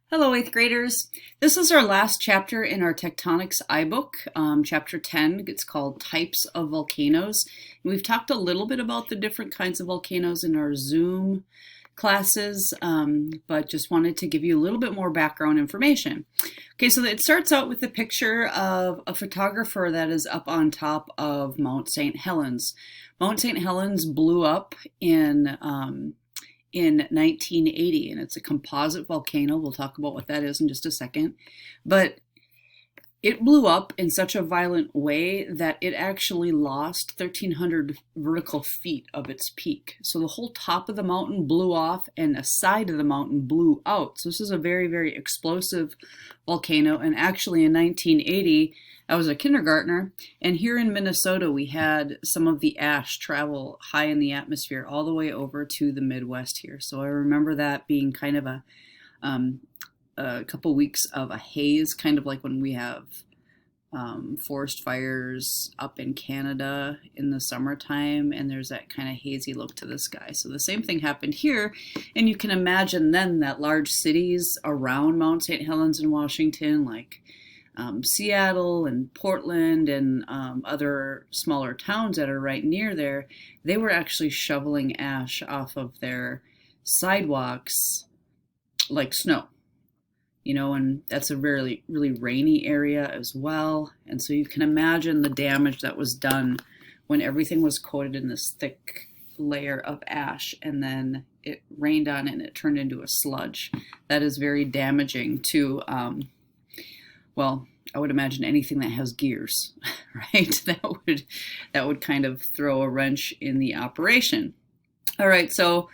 Hello, 8th graders. This is our last chapter in our Tectonics iBook, chapter 10. It's called Types of Volcanoes. And we've talked a little bit about the different kinds of volcanoes in our Zoom classes, but just wanted to give you a little bit more background information. Okay, so it starts out with a picture of a photographer that is up on top of Mount St. Helens. Mount St. Helens blew up in 1980, and it's a composite volcano. We'll talk about what that is in just a second. But it blew up in such a violent way that it actually lost 1,300 vertical feet of its peak. So the whole top of the mountain blew off and a side of the mountain blew out. So this is a very, very explosive volcano. And actually in 1980, I was a kindergartner, and here in Minnesota, we had some of the ash travel high in the atmosphere all the way over to the Midwest here. So I remember that being kind of a couple weeks of a haze, kind of like when we have forest fires up in Canada in the summertime, and there's that kind of hazy look to the sky. So the same thing happened here, and you can imagine then that large cities around Mount St. Helens in Washington, like Seattle and Portland and other smaller towns that are right near there, they were actually shoveling ash off of their sidewalks like snow. And that's a really, really rainy area as well. And so you can imagine the damage that was done when everything was coated in this thick layer of ash and then it rained on it and it turned into a sludge. That is very damaging to well, I would imagine anything that has gears, right? That would kind of throw a wrench in the operation. All right, so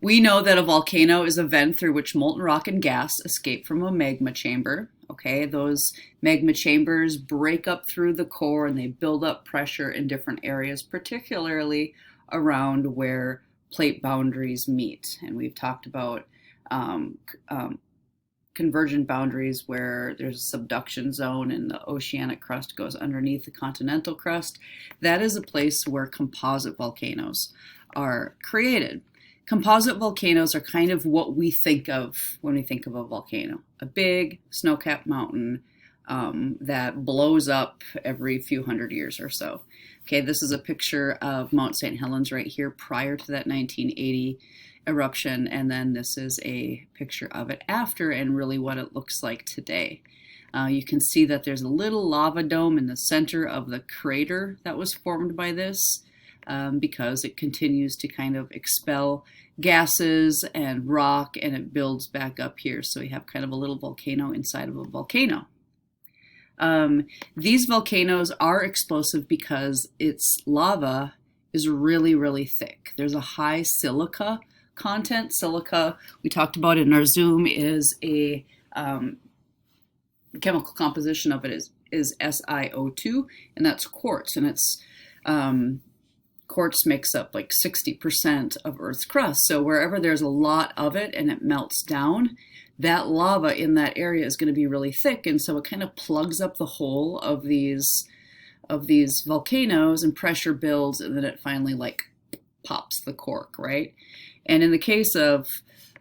we know that a volcano is a vent through which molten rock and gas escape from a magma chamber. Okay, those magma chambers break up through the core and they build up pressure in different areas, particularly around where plate boundaries meet. And we've talked about convergent boundaries where there's a subduction zone and the oceanic crust goes underneath the continental crust. That is a place where composite volcanoes are created. Composite volcanoes are kind of what we think of when we think of a volcano. A big snow-capped mountain that blows up every few hundred years or so. Okay, this is a picture of Mount St. Helens right here prior to that 1980 eruption, and then this is a picture of it after and really what it looks like today. You can see that there's a little lava dome in the center of the crater that was formed by this because it continues to kind of expel gases and rock and it builds back up here. So we have kind of a little volcano inside of a volcano. These volcanoes are explosive because its lava is really, really thick. There's a high silica content. Silica, we talked about in our Zoom, is a chemical composition of it is SiO2, and that's quartz. And it's quartz makes up like 60% of Earth's crust. So wherever there's a lot of it and it melts down, that lava in that area is going to be really thick, and so it kind of plugs up the hole of these volcanoes, and pressure builds, and then it finally like pops the cork, right? And in the case of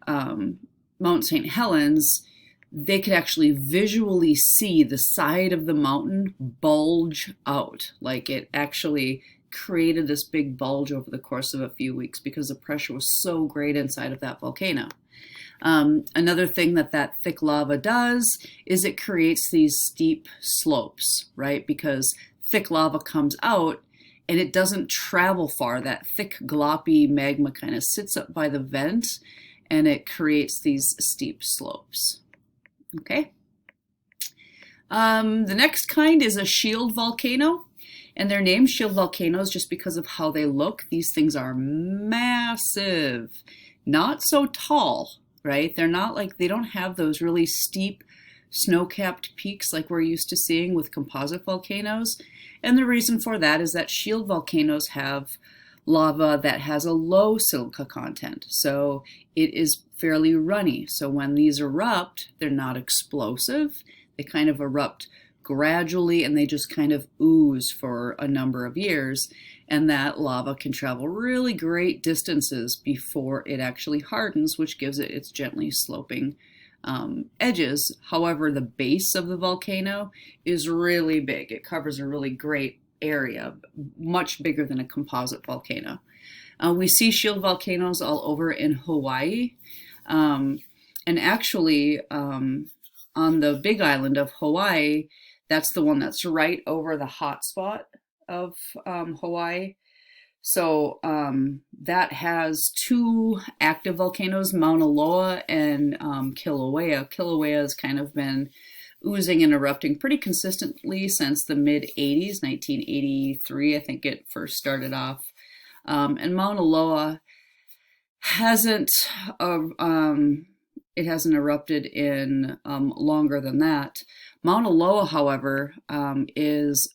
Mount St. Helens, they could actually visually see the side of the mountain bulge out. Like it actually created this big bulge over the course of a few weeks because the pressure was so great inside of that volcano. Another thing that thick lava does is it creates these steep slopes, right? Because thick lava comes out and it doesn't travel far. That thick gloppy magma kind of sits up by the vent and it creates these steep slopes. Okay. The next kind is a shield volcano, and they're named shield volcanoes just because of how they look. These things are massive, not so tall, right? They're not like, they don't have those really steep snow-capped peaks like we're used to seeing with composite volcanoes. And the reason for that is that shield volcanoes have lava that has a low silica content. So it is fairly runny. So when these erupt, they're not explosive. They kind of erupt gradually and they just kind of ooze for a number of years. And that lava can travel really great distances before it actually hardens, which gives it its gently sloping edges. However, the base of the volcano is really big. It covers a really great area, much bigger than a composite volcano. We see shield volcanoes all over in Hawaii. And actually, on the big island of Hawaii, that's the one that's right over the hot spot of Hawaii. So that has two active volcanoes, Mauna Loa and Kilauea. Kilauea has kind of been oozing and erupting pretty consistently since the mid-80s, 1983, I think it first started off. And Mauna Loa hasn't it hasn't erupted in longer than that. Mauna Loa, however, is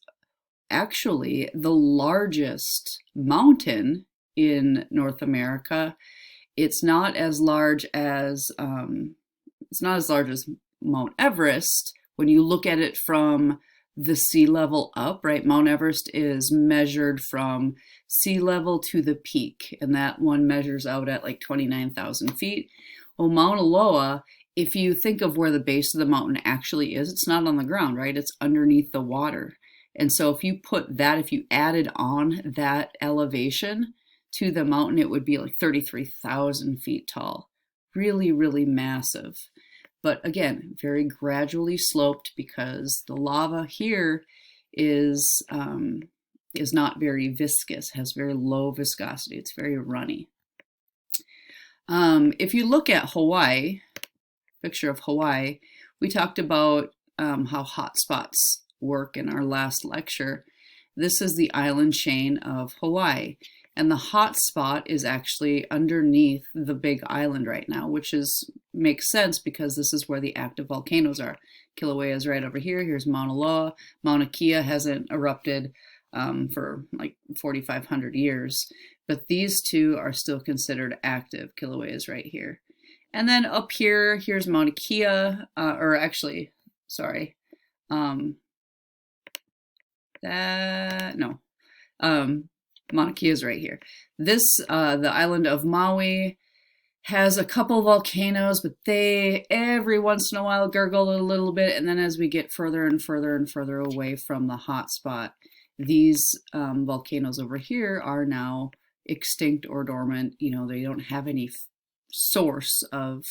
actually the largest mountain in North America. It's not as large as Mount Everest when you look at it from the sea level up, right? Mount Everest is measured from sea level to the peak, and that one measures out at like 29,000 feet. Well, Mauna Loa, if you think of where the base of the mountain actually is, it's not on the ground, right? It's underneath the water. And so if you added on that elevation to the mountain, it would be like 33,000 feet tall. Really, really massive. But again, very gradually sloped because the lava here is not very viscous, has very low viscosity. It's very runny. If you look at Hawaii, picture of Hawaii, we talked about how hot spots work in our last lecture. This is the island chain of Hawaii, and the hot spot is actually underneath the big island right now, which makes sense because this is where the active volcanoes are. Kilauea is right over here. Here's Mauna Loa. Mauna Kea hasn't erupted for like 4,500 years, but these two are still considered active. Kilauea is right here. And then up here, here's Mauna Kea, Mauna Kea is right here. This, the island of Maui, has a couple volcanoes, but they every once in a while gurgle a little bit, and then as we get further and further and further away from the hot spot, these volcanoes over here are now extinct or dormant. You know, they don't have any source of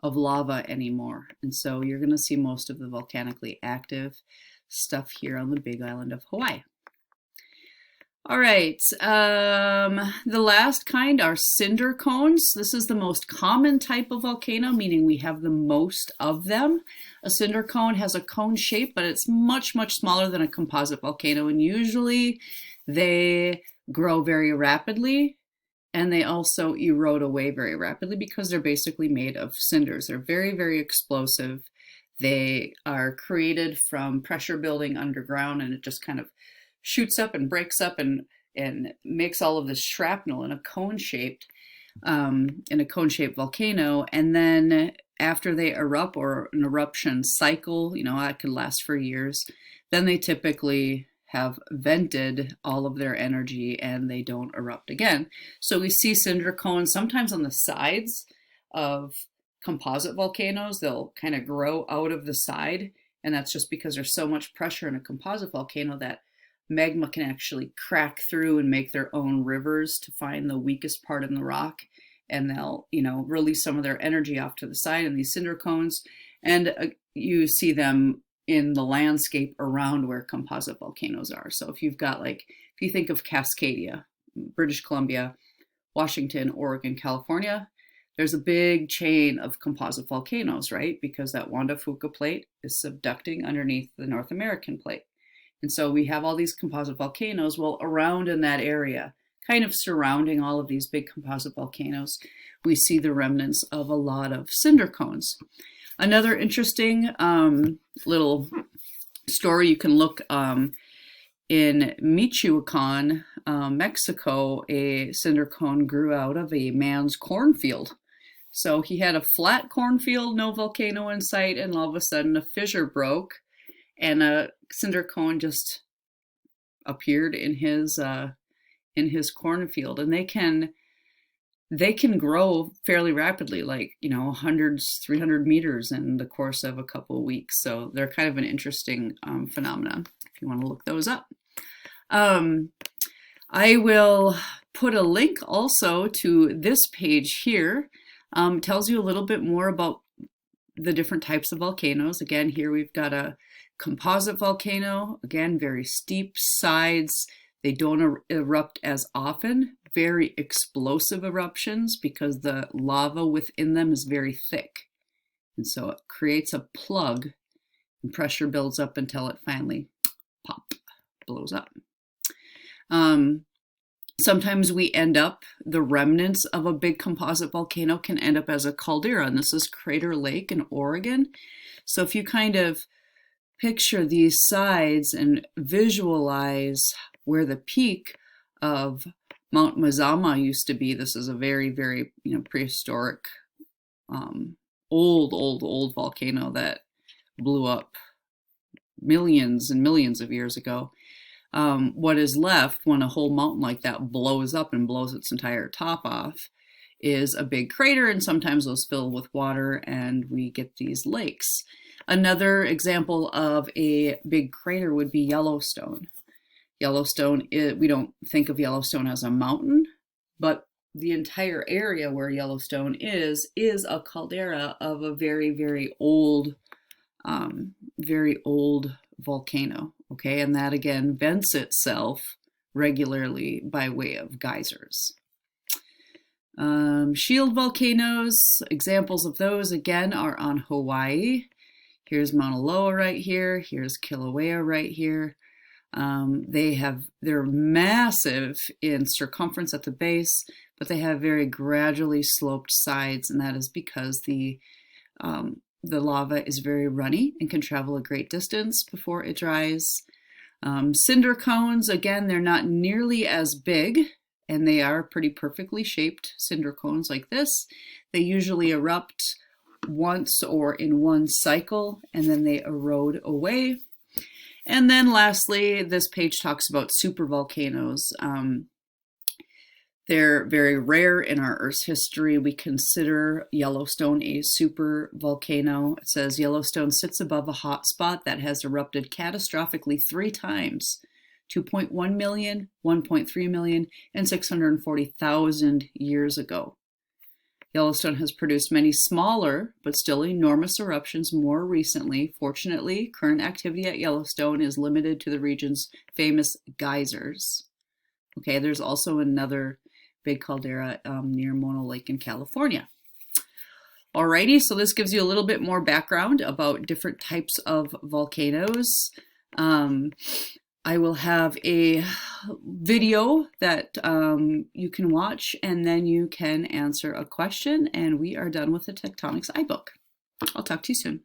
lava anymore, and so you're going to see most of the volcanically active stuff here on the big island of Hawaii. All right, the last kind are cinder cones. This is the most common type of volcano, meaning we have the most of them. A cinder cone has a cone shape, but it's much, much smaller than a composite volcano, and usually they grow very rapidly, and they also erode away very rapidly because they're basically made of cinders. They're very, very explosive. They are created from pressure building underground, and it just kind of shoots up and breaks up and makes all of this shrapnel in a cone-shaped volcano. And then after they erupt, or an eruption cycle, you know, that could last for years, then they typically have vented all of their energy and they don't erupt again. So we see cinder cones sometimes on the sides of composite volcanoes. They'll kind of grow out of the side, and that's just because there's so much pressure in a composite volcano that magma can actually crack through and make their own rivers to find the weakest part in the rock, and they'll, you know, release some of their energy off to the side in these cinder cones, and you see them in the landscape around where composite volcanoes are. So if you've got, like, if you think of Cascadia, British Columbia, Washington, Oregon, California, there's a big chain of composite volcanoes, right? Because that Juan de Fuca plate is subducting underneath the North American plate. And so we have all these composite volcanoes, well, around in that area, kind of surrounding all of these big composite volcanoes, we see the remnants of a lot of cinder cones. Another interesting little story, you can look in Michoacan, Mexico, a cinder cone grew out of a man's cornfield. So he had a flat cornfield, no volcano in sight, and all of a sudden a fissure broke, and a cinder cone just appeared in his cornfield. And they can they can grow fairly rapidly, like, you know, hundreds, 300 meters in the course of a couple of weeks. So they're kind of an interesting phenomenon if you want to look those up. I will put a link also to this page here. Tells you a little bit more about the different types of volcanoes. Again, here we've got a composite volcano. Again, very steep sides. They don't erupt as often. Very explosive eruptions because the lava within them is very thick. And so it creates a plug and pressure builds up until it finally pop, blows up. Sometimes we end up, the remnants of a big composite volcano can end up as a caldera, and this is Crater Lake in Oregon. So if you kind of picture these sides and visualize where the peak of Mount Mazama used to be, this is a very, very, you know, prehistoric, old volcano that blew up millions and millions of years ago. What is left when a whole mountain like that blows up and blows its entire top off is a big crater, and sometimes those fill with water and we get these lakes. Another example of a big crater would be Yellowstone. Yellowstone, we don't think of Yellowstone as a mountain, but the entire area where Yellowstone is a caldera of a very, very old volcano. Okay, and that again vents itself regularly by way of geysers. Shield volcanoes, examples of those again are on Hawaii. Here's Mauna Loa right here. Here's Kilauea right here. They're massive in circumference at the base, but they have very gradually sloped sides, and that is because the lava is very runny and can travel a great distance before it dries. Cinder cones, again, they're not nearly as big, and they are pretty perfectly shaped cinder cones like this. They usually erupt once or in one cycle, and then they erode away. And then lastly, this page talks about supervolcanoes. They're very rare in our Earth's history. We consider Yellowstone a supervolcano. It says Yellowstone sits above a hot spot that has erupted catastrophically 3 times, 2.1 million, 1.3 million, and 640,000 years ago. Yellowstone has produced many smaller but still enormous eruptions more recently. Fortunately, current activity at Yellowstone is limited to the region's famous geysers. Okay, there's also another big caldera near Mono Lake in California. Alrighty, so this gives you a little bit more background about different types of volcanoes. I will have a video that you can watch, and then you can answer a question, and we are done with the Tectonics iBook. I'll talk to you soon.